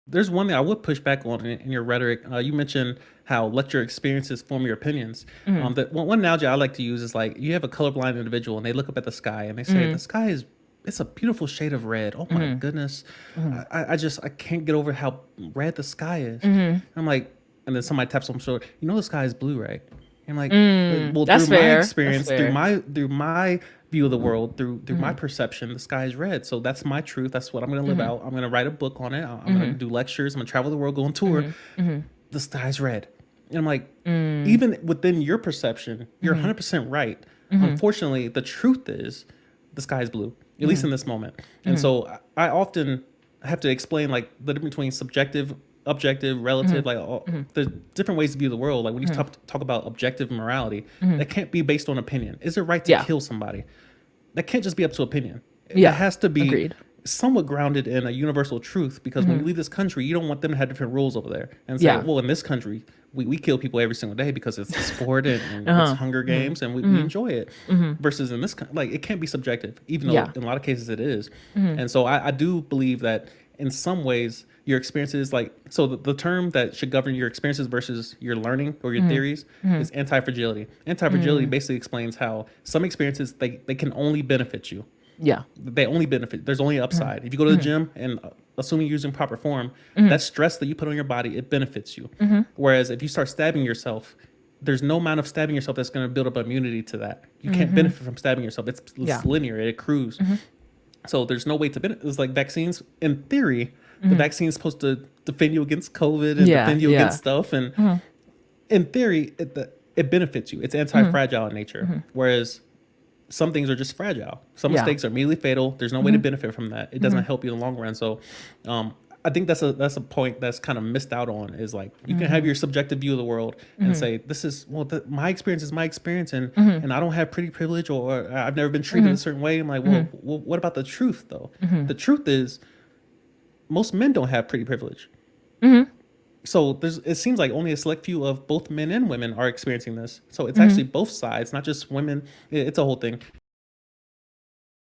there's one thing I would push back on in your rhetoric. You mentioned how let your experiences form your opinions. Mm-hmm. That one analogy I like to use is like you have a colorblind individual and they look up at the sky and they say the sky is it's a beautiful shade of red. Oh my goodness, I can't get over how red the sky is. I'm like, and then somebody taps on my shoulder. You know the sky is blue, right? I'm like, well, That's through my fair. experience, That's fair. through my view of the world, through my perception, the sky is red. So that's my truth. That's what I'm going to live out. I'm going to write a book on it. I'm going to do lectures. I'm going to travel the world, go on tour. The sky's red. And I'm like, even within your perception, you're 100% right. Unfortunately, the truth is the sky is blue, at least in this moment. And so I often have to explain like the difference between subjective, objective, relative, like all, the different ways to view the world. Like when you talk about objective morality, that can't be based on opinion. Is it right to kill somebody? That can't just be up to opinion. It has to be Agreed. somewhat grounded in a universal truth, because when you leave this country, you don't want them to have different rules over there and say, well, in this country, we kill people every single day because it's a sport and it's Hunger Games and we enjoy it. Versus in this, like, it can't be subjective, even though in a lot of cases it is. And so I do believe that in some ways your experiences, like, so the term that should govern your experiences versus your learning or your theories is anti-fragility. Anti-fragility basically explains how some experiences, they can only benefit you. Yeah. They only benefit. There's only upside. If you go to the gym and assuming you're using proper form, that stress that you put on your body, it benefits you. Whereas if you start stabbing yourself, there's no amount of stabbing yourself that's going to build up immunity to that. You can't benefit from stabbing yourself. It's linear. It accrues. So there's no way to benefit. It's like vaccines. In theory, the vaccine is supposed to defend you against COVID and defend you against stuff. And in theory, it benefits you. It's anti-fragile in nature. Whereas some things are just fragile. Some mistakes are immediately fatal. There's no way to benefit from that. It doesn't help you in the long run. So I think that's a point that's kind of missed out on, is like you can have your subjective view of the world and say, this is, my experience is my experience, and I don't have pretty privilege, or I've never been treated a certain way. I'm like, well, what about the truth though? The truth is most men don't have pretty privilege. So it seems like only a select few of both men and women are experiencing this. So it's actually both sides, not just women. It's a whole thing.